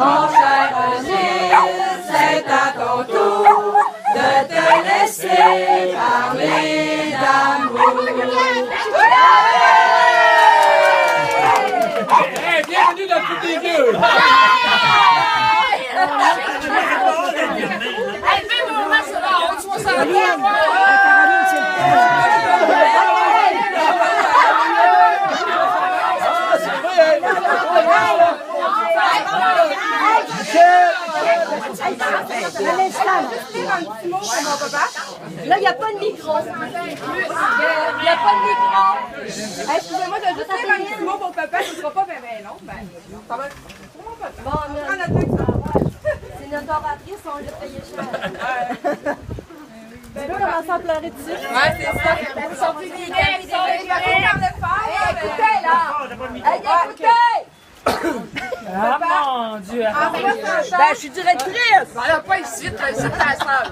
Mon cher Gilles, c'est à ton tour de te laisser parler d'amour. Hey, bienvenue dans tous les vieux! Hey, fais mon match là, on 60 ans! Là, il n'y a pas de micro. Il n'y a pas de micro. Excusez-moi de juste faire un petit mot pour papa, ce ne sera pas bien long. Ben, ça va vraiment pas long. Bon, Prends notre temps que ça va. c'est notre oratrice, on l'a payé cher. Tu peux commencer à pleurer dessus? Ouais, c'est ça. Ils sont plus vieilles qu'elle. Écoutez, là! Ah mon Dieu! Ben, je suis directrice! Elle a pas ici, c'est ta soeur.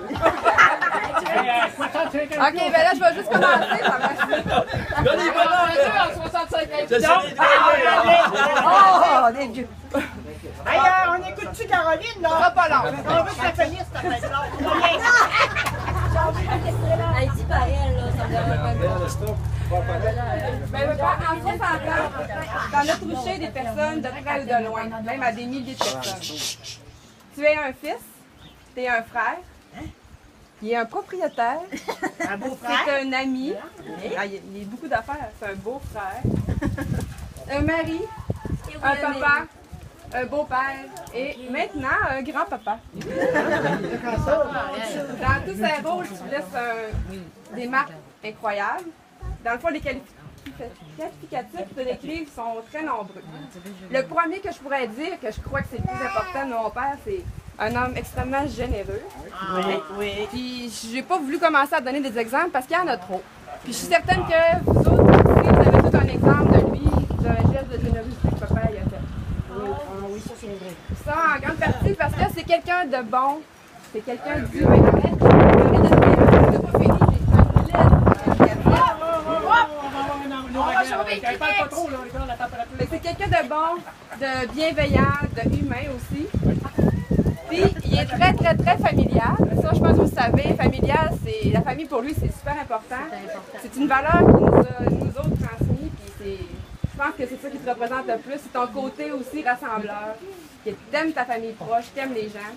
Ok, ben là, je vais juste commencer. Ça va. Donnez pas On 65 Oh, des vieux! Hey, on écoute-tu Caroline, là? Ça pas long. On veut que ça finisse, cette fête-là. Elle dit par elle, là, ça me dérange pas. Ben, en fait, t'en as touché des personnes de près ou de loin, même à des milliers de personnes. Tu es un fils, tu es un frère, il est un propriétaire, Un beau-frère. c'est un ami, ah, il y a beaucoup d'affaires, c'est un beau-frère, un mari, un papa, un beau-père et maintenant un grand-papa. Dans tous ces rôles, tu laisses des marques incroyables. Dans le fond, les qualificatifs de l'écrire sont très nombreux. Le premier que je pourrais dire, que je crois que c'est le plus important de mon père, c'est un homme extrêmement généreux. Oui. Puis j'ai pas voulu commencer à donner des exemples parce qu'il y en a trop. Puis je suis certaine que vous autres aussi, vous avez tout un exemple de lui, d'un geste de générosité que papa a fait. Oui, ça, c'est vrai. Ça, en grande partie, parce que c'est quelqu'un de bon, c'est quelqu'un d'humain. C'est quelqu'un de bon, de bienveillant, de humain aussi. Puis, il est très, très, très familial. Ça, je pense que vous le savez, familial, c'est la famille pour lui, c'est super important. C'est une valeur qu'il nous a, nous autres, transmis. Puis, je pense que c'est ça qui te représente le plus. C'est ton côté aussi rassembleur. Que t'aimes ta famille proche, t'aimes les gens.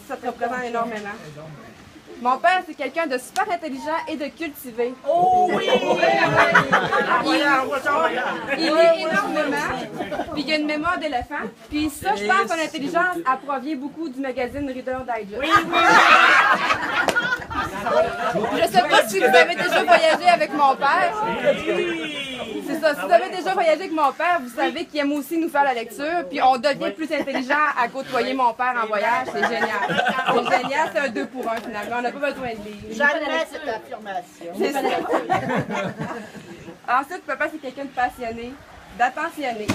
Ça te représente énormément. Mon père, c'est quelqu'un de super intelligent et de cultivé. Oh oui! Il lit énormément, puis il a une mémoire d'éléphant. Puis ça, je pense que son intelligence, elle provient beaucoup du magazine Reader Digest. Je sais pas si vous avez déjà voyagé avec mon père. C'est ça, si vous avez déjà voyagé avec mon père, vous savez qu'il aime aussi nous faire la lecture, puis on devient plus intelligent à côtoyer mon père en voyage, c'est génial. C'est génial, c'est un 2 pour 1 finalement, on n'a pas besoin de lire. J'admets cette affirmation. C'est ça. Ensuite, papa, c'est quelqu'un de passionné, d'attentionné.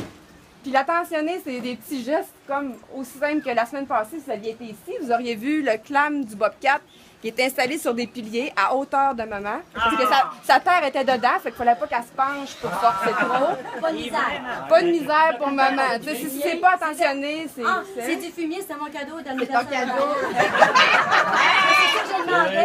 Puis l'attentionné, c'est des petits gestes comme aussi simples que la semaine passée, si vous aviez été ici, vous auriez vu le clam du Bobcat qui est installé sur des piliers à hauteur de maman. Parce que sa terre était dedans, fait qu'il fallait pas qu'elle se penche pour forcer trop. Pas de misère. Pas de misère pour maman. Tu sais, si c'est pas attentionné, c'est... Ah, c'est du fumier, c'était mon cadeau C'est d'anniversaire. ton cadeau. C'est ça que j'ai demandé.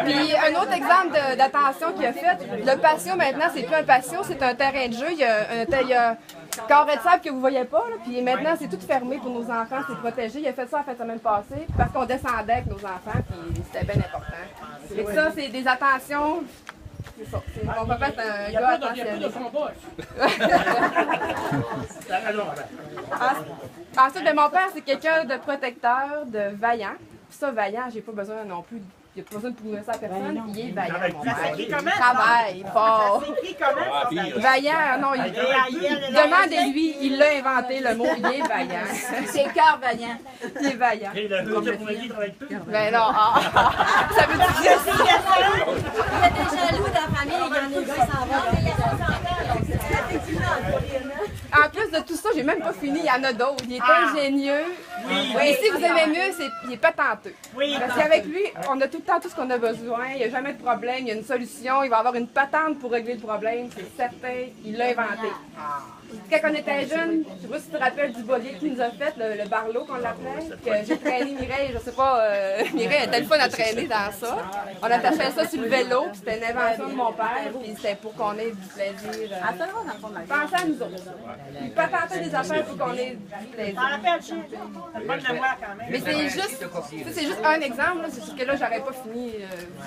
Puis un autre exemple d'attention qu'il a fait, le patio maintenant, c'est plus un patio, c'est un terrain de jeu. Il y a un carré de sable que vous voyez pas, là, puis maintenant c'est tout fermé pour nos enfants, c'est protégé. Il a fait ça en fin de semaine passée parce qu'on descendait avec nos enfants, puis c'était bien important. Et ça, c'est des attentions. C'est ça. Mon papa, c'est un gars attentionné. Ensuite, mon père, c'est quelqu'un de protecteur, de vaillant. Puis ça, vaillant, j'ai pas besoin non plus. Il n'y a pas besoin de prouver ça à personne. Il est vaillant, mon Ça s'écrit père. comment? Il travaille fort. Ça s'écrit comment? ça? Vaillant, non, demandez-lui, il l'a inventé le mot, il est vaillant. C'est cœur vaillant. Il est vaillant. Et le gars pour lui travaille plus. Ben non, ça veut dire Il y a des jaloux dans la famille, il y en a qui s'en vont. En plus de tout ça, j'ai même pas fini, il y en a d'autres. Il est ingénieux, Et si vous aimez mieux, il est patenteux. Oui. Parce qu'avec lui, on a tout le temps tout ce qu'on a besoin. Il n'y a jamais de problème. Il y a une solution. Il va avoir une patente pour régler le problème. C'est certain. Il l'a inventé. Quand on était jeune, je sais pas si tu te rappelles du bolide qu'il nous a fait, le barlot qu'on l'appelait, que j'ai traîné Mireille, je sais pas, Mireille était le fun à traîner dans ça. On attachait ça sur le vélo, puis c'était une invention de mon père, puis c'était pour qu'on ait du plaisir. Pensez à nous autres. Il patentait des affaires pour qu'on ait du plaisir. Mais c'est juste un exemple, là, c'est juste que là, j'aurais pas fini,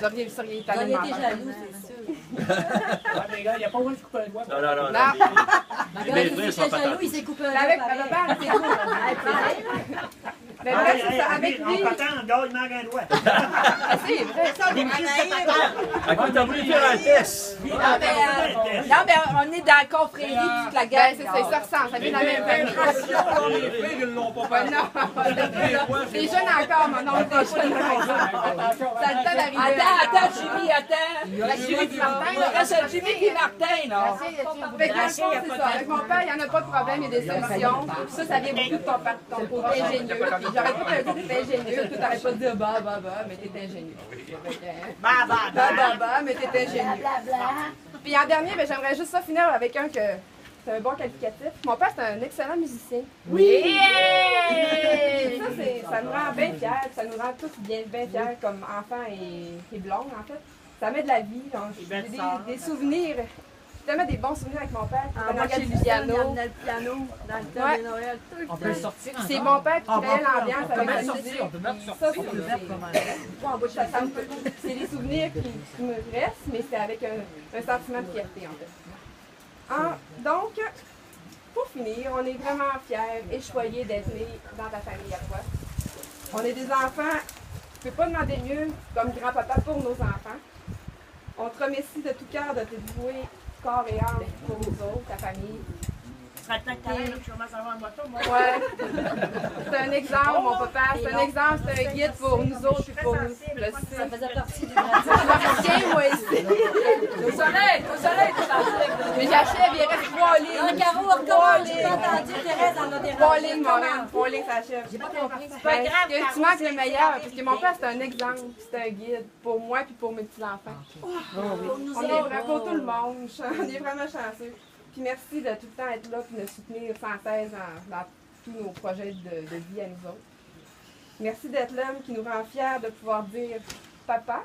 vous seriez étalé de Il mentir. était jaloux, c'est sûr. Les gars, il n'y a pas besoin de couper un doigt. Non, non, non. Non. Quand il était jaloux, il s'est coupé un Avec doigt ma pareil. père, c'est cool. Mais bref, c'est ça, avec lui. En partant, le gars, il manque un doigt. C'est vrai. À quoi t'as voulu faire un test? Non, mais on est dans la confrérie toute la Ben, gang. c'est ça, ça ressemble, ça vient de la même famille. Ouais, non, les jeunes encore, mon oncle, pas jeune, par exemple. Ça a le temps d'arriver. Attends, Jimmy, attends. Jimmy puis Martin, il reste Jimmy puis Martin, là. Fait que dans le fond, c'est ça. Avec mon père, il n'y en a pas de problème, il y a des solutions. Puis ça vient beaucoup de ton côté ingénieux. Puis j'aurais pas te dire que t'es ingénieux, toi t'aurais pas de dire bah, mais t'es ingénieux. Bah, mais t'es ingénieux. Puis en dernier, ben, j'aimerais juste ça finir avec un que c'est un bon qualificatif. Mon père, c'est un excellent musicien. Oui! Ça nous rend bien fiers, ça nous rend tous bien fiers comme enfants et blondes, en fait. Ça met de la vie. J'ai des souvenirs, tellement des bons souvenirs avec mon père. On regardait du piano. Il amenait le piano dans le temps de Noël. Tout le temps. On peut le sortir en C'est mon père qui créait l'ambiance avec la sortir, musique. on peut mettre Ça, c'est des souvenirs qui me restent, mais c'est avec un sentiment de fierté, en fait. Donc, pour finir, on est vraiment fiers et choyés d'être nés dans ta famille à toi. On est des enfants, je ne peux pas demander mieux comme grand-papa pour nos enfants. On te remercie de tout cœur de te dévouer corps et âme pour nous autres, ta famille. Ça fait que je commence à avoir une moto, moi. Ouais. C'est un exemple, mon papa. C'est un exemple, c'est un guide pour nous autres et pour nous. Je sais. Ça faisait partie du Je m'appartiens, moi, ici. Au soleil, Mais j'achève, il reste 3 lignes. Non, Caro, recommence, j'ai pas entendu. Thérèse en a des 3 lignes, mon âme. 3 lignes, ça achève. J'ai pas compris. Ben, que tu manques le meilleur, parce que mon père, c'est un exemple, c'est un guide pour moi et pour mes petits-enfants. On est vraiment pour tout le monde. On est vraiment chanceux. Puis merci de tout le temps être là et de soutenir sans cesse dans tous nos projets de vie à nous autres. Merci d'être l'homme qui nous rend fiers de pouvoir dire papa,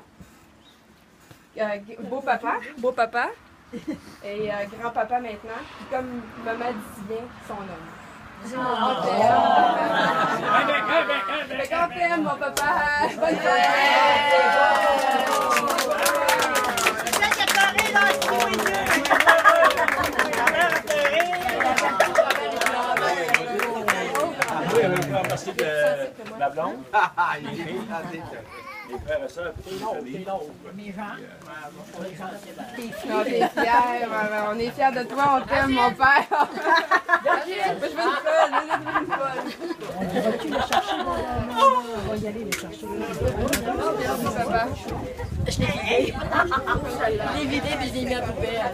beau papa, et grand-papa maintenant, puis comme maman dit si bien, son homme. On t'aime. Fait qu'on t'aime, mon papa. Bonne fête. Parce que la blonde, les frères et sœurs, On est fiers, on est fiers de toi, on t'aime, mon père. Je veux une folle, On va y aller les chercher. papa. Je l'ai vidé, puis je l'ai mis à poubelle.